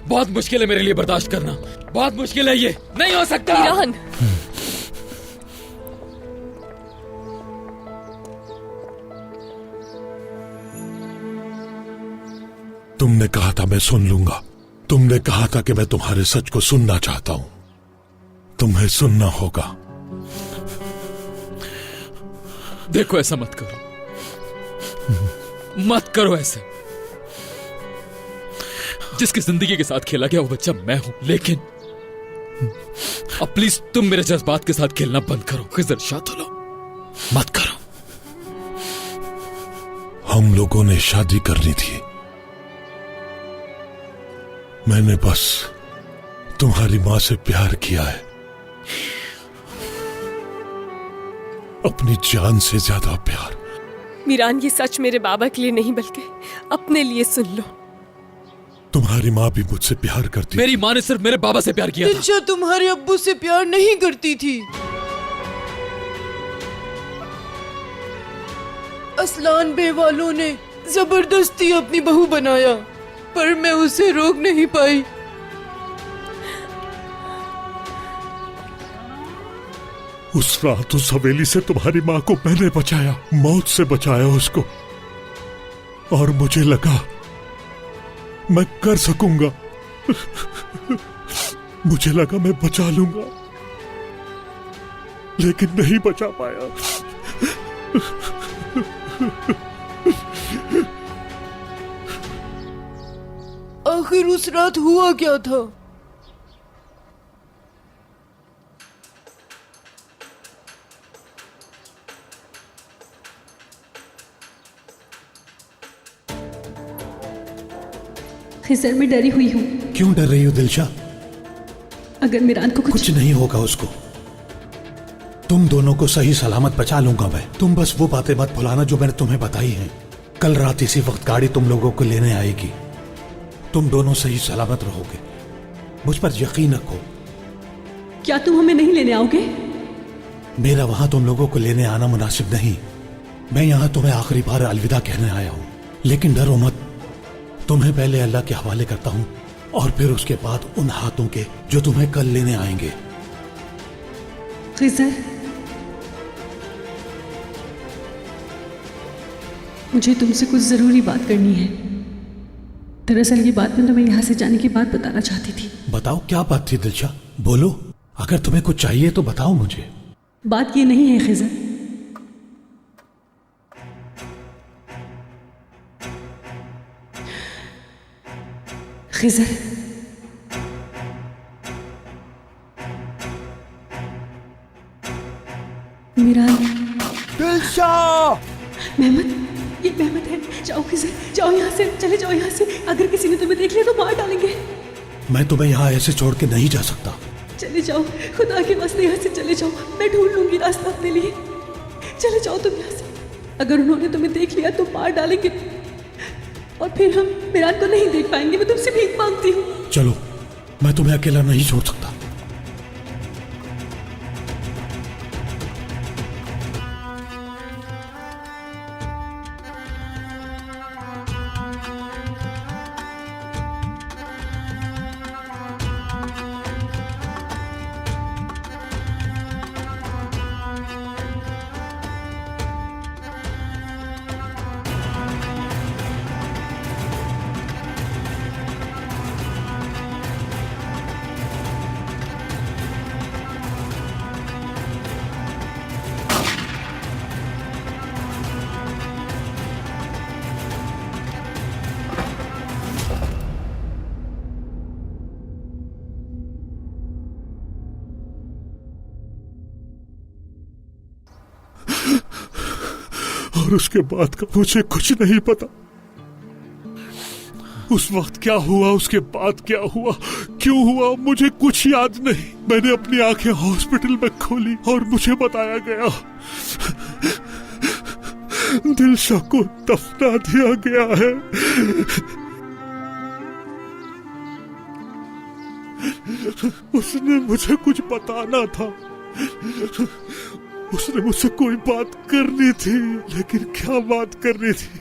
बहुत मुश्किल है मेरे लिए बर्दाश्त करना, बहुत मुश्किल है, ये नहीं हो सकता। ईरान, तुमने कहा था मैं सुन लूंगा, तुमने कहा था कि मैं तुम्हारे सच को सुनना चाहता हूं, तुम्हें सुनना होगा। देखो ऐसा मत करो, मत करो ऐसे। जिसकी जिंदगी के साथ खेला गया वो बच्चा मैं हूं, लेकिन अब प्लीज तुम मेरे जज्बात के साथ खेलना बंद करो। खिज़र शातुलो, मत करो। हम लोगों ने शादी करनी थी, मैंने बस तुम्हारी मां से प्यार किया है, अपनी जान से ज्यादा प्यार। मीरान, ये सच मेरे बाबा के लिए नहीं बल्कि अपने लिए सुन लो। तुम्हारी माँ भी मुझसे प्यार करती। मेरी माँ ने सिर्फ मेरे बाबा से प्यार किया था। दिलशा तुम्हारे अब्बू से प्यार नहीं करती थी। असलान बे वालों ने जबरदस्ती अपनी बहू बनाया, पर मैं उसे रोक नहीं पाई। उस रात उस हवेली से तुम्हारी माँ को मैंने बचाया, मौत से बचाया उसको, और मुझे लगा मैं कर सकूंगा, मुझे लगा मैं बचा लूंगा, लेकिन नहीं बचा पाया। आखिर उस रात हुआ क्या था? खिज़र, मैं डरी हुई हूँ। क्यों डर रही हो दिलशा? अगर मीरान को कुछ नहीं होगा उसको, तुम दोनों को सही सलामत बचा लूंगा मैं। तुम बस वो बातें मत भुलाना जो मैंने तुम्हें बताई हैं। कल रात इसी वक्त गाड़ी तुम लोगों को लेने आएगी, तुम दोनों सही सलामत रहोगे, मुझ पर यकीन रखो। क्या तुम हमें नहीं लेने आओगे? मेरा वहां तुम लोगों को लेने आना मुनासिब नहीं। मैं यहाँ तुम्हें आखिरी बार अलविदा कहने आया हूँ, लेकिन डरो मत, तुम्हें पहले अल्लाह के हवाले करता हूँ और फिर उसके बाद उन हाथों के जो तुम्हें कल लेने आएंगे। खिज़र, मुझे तुमसे कुछ जरूरी बात करनी है। दरअसल ये बात मैं तुम्हें यहाँ से जाने की बात बताना चाहती थी। बताओ क्या बात थी दिलशा, बोलो। अगर तुम्हें कुछ चाहिए तो बताओ मुझे। बात ये नहीं है खिज़र, खिज़र, मीरान। दिलशा! मेहमद, ये मेहमद है। जाओ खिज़र, जाओ यहाँ से, चले जाओ यहाँ से। अगर किसी ने तुम्हें देख लिया तो मार डालेंगे। मैं तुम्हें यहाँ ऐसे छोड़ के नहीं जा सकता। चले जाओ, खुदा के वास्ते यहाँ से चले जाओ। मैं ढूंढ लूंगी रास्ता अपने लिए। चले जाओ तुम यहाँ से। अगर उन्होंने तुम्हें देख लिया तो मार डालेंगे और फिर हम मीरान को नहीं देख पाएंगे। मैं तुमसे भीख मांगती हूँ। चलो, मैं तुम्हें अकेला नहीं छोड़ सकता। और उसके बाद का मुझे कुछ नहीं पता। उस वक्त क्या हुआ, उसके बाद क्या हुआ, क्यों हुआ, मुझे कुछ याद नहीं। मैंने अपनी आंखें हॉस्पिटल में खोली और मुझे बताया गया दिलशा को दफना दिया गया है। उसने मुझे कुछ बताना था, उसने मुझसे कोई बात करनी थी, लेकिन क्या बात करनी थी?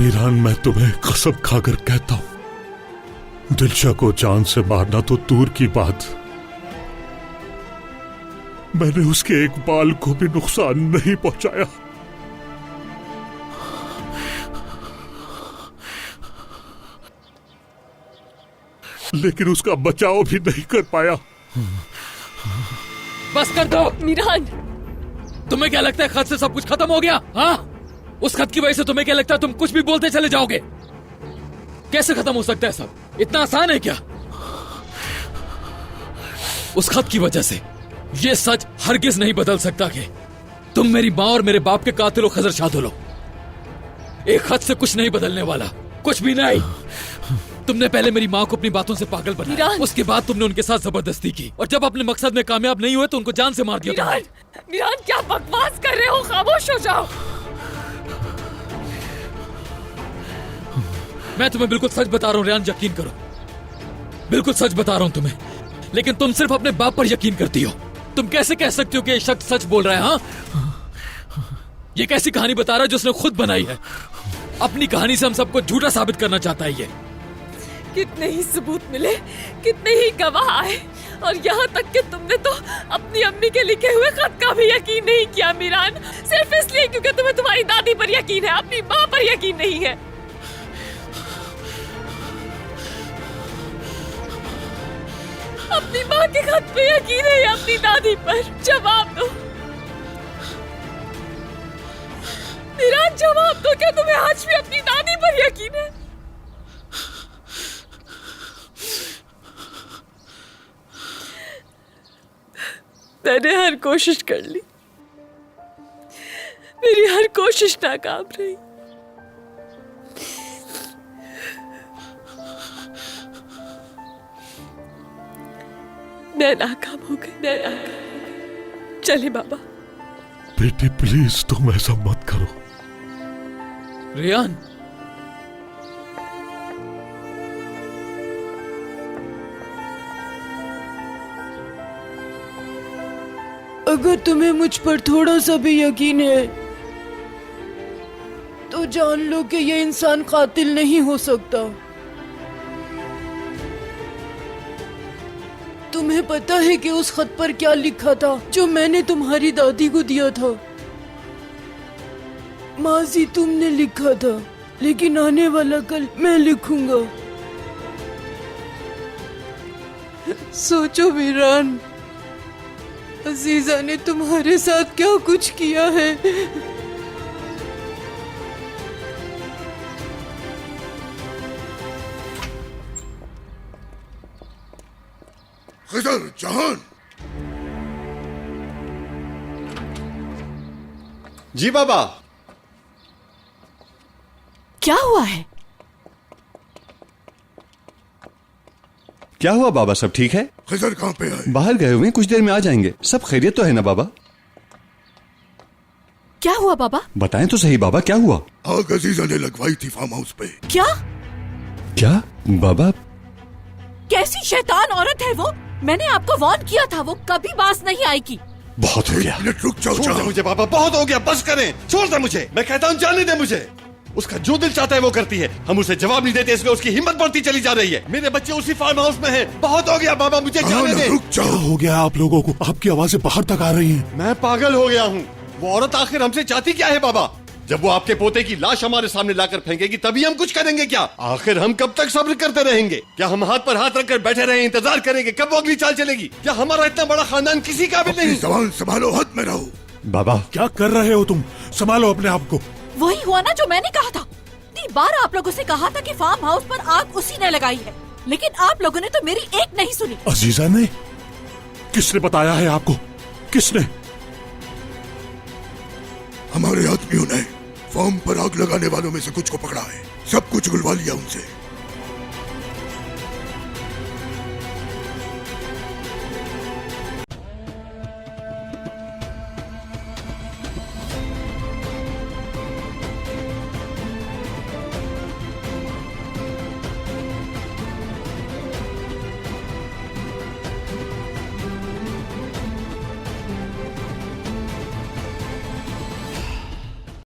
मीरान, मैं तुम्हें कसम खाकर कहता हूं, दिलशा को जान से मारना तो दूर की बात, मैंने उसके एक बाल को भी नुकसान नहीं पहुंचाया। लेकिन उसका बचाव भी नहीं कर पाया। बस कर दो। मीरान, तुम्हें क्या लगता है खत से सब कुछ खत्म हो गया? हाँ, उस खत की वजह से तुम्हें क्या लगता है तुम कुछ भी बोलते चले जाओगे? कैसे खत्म हो सकता है सब? इतना आसान है क्या? उस खत की वजह से ये सच हरगिज नहीं बदल सकता कि तुम मेरी माँ और मेरे बाप के कातिल हो खजर शादुल। एक खत से कुछ नहीं बदलने वाला, कुछ भी नहीं। तुमने पहले मेरी माँ को अपनी बातों से पागल बनाया, उसके बाद तुमने उनके साथ जबरदस्ती की, और जब अपने मकसद में कामयाब नहीं हुए तो उनको जान से मार दिया। मीरान, मीरान क्या बकवास कर रहे हो? खामोश हो जाओ। मैं तुम्हें बिल्कुल सच बता रहा हूँ रेहान, यकीन करो, बिल्कुल सच बता रहा हूँ तुम्हें। लेकिन तुम सिर्फ अपने बाप पर यकीन करती हो। तुम कैसे कह सकती हो कि ये शख्स सच बोल रहा है? हाँ, ये कैसी कहानी बता रहा है जो उसने खुद बनाई है? अपनी कहानी से हम सबको झूठा साबित करना चाहता है ये। कितने ही सबूत मिले, कितने ही गवाह आए, और यहाँ तक कि तुमने तो अपनी अम्मी के लिखे हुए खत का भी यकीन नहीं किया मीरान, सिर्फ इसलिए क्योंकि तुम्हें तुम्हारी दादी पर यकीन है, अपनी माँ पर यकीन नहीं है। अपनी माँ के खत पे यकीन है या अपनी दादी पर? जवाब दो मीरान, जवाब दो। क्या तुम्हें आज भी अपनी दादी पर यकीन है? मैंने हर कोशिश कर ली, मेरी हर कोशिश नाकाम रही। मैं नाकाम हो गई। चले बाबा। बेटी प्लीज तुम ऐसा मत करो। रेहान, अगर तुम्हें मुझ पर थोड़ा सा भी यकीन है तो जान लो कि ये इंसान कातिल नहीं हो सकता। तुम्हें पता है कि उस खत पर क्या लिखा था जो मैंने तुम्हारी दादी को दिया था? माजी तुमने लिखा था, लेकिन आने वाला कल मैं लिखूंगा। सोचो मीरान, अजीजा ने तुम्हारे साथ क्या कुछ किया है। खिजर जहान। जी बाबा। क्या हुआ है? क्या हुआ बाबा, सब ठीक है? खिजर कहाँ पे है? बाहर गए हुए, कुछ देर में आ जाएंगे। सब खैरियत तो है ना बाबा? क्या हुआ बाबा? बताएं तो सही बाबा, क्या हुआ? आग अजीजा ने लगवाई थी फार्म हाउस पे। क्या? क्या बाबा? कैसी शैतान औरत है वो? मैंने आपको वार्न किया था, वो कभी बास नहीं आएगी। बहुत हो गया। मिनट रुक जाओ। छोड़ दे मुझे बाबा, बहुत हो गया, बस करें। छोड़ दे मुझे, मैं कहता हूँ जाने दे मुझे। उसका जो दिल चाहता है वो करती है, हम उसे जवाब नहीं देते, इसलिए उसकी हिम्मत बढ़ती चली जा रही है। मेरे बच्चे उसी फार्म हाउस में हैं। बहुत हो गया बाबा, मुझे जाने दे। रुक जाओ। हो गया आप लोगों को? आपकी आवाजें बाहर तक आ रही हैं। मैं पागल हो गया हूँ। वो औरत आखिर हमसे चाहती क्या है बाबा? जब वो आपके पोते की लाश हमारे सामने लाकर फेंकेगी तभी हम कुछ करेंगे क्या? आखिर हम कब तक सब्र करते रहेंगे? क्या हम हाथ पर हाथ रखकर बैठे रहे इंतजार करेंगे कब वो अगली चाल चलेगी? क्या हमारा इतना बड़ा खानदान किसी का भी नहीं? जबान संभालो, हद में रहो। बाबा क्या कर रहे हो तुम? संभालो अपने आप को। वही हुआ ना जो मैंने कहा था। 3 बार आप लोगों से कहा था कि फार्म हाउस पर आग उसी ने लगाई है, लेकिन आप लोगों ने तो मेरी एक नहीं सुनी। अजीजा ने? किसने बताया है आपको? किसने? हमारे आदमियों ने फार्म पर आग लगाने वालों में से कुछ को पकड़ा है। सब कुछ गुलवा लिया उनसे।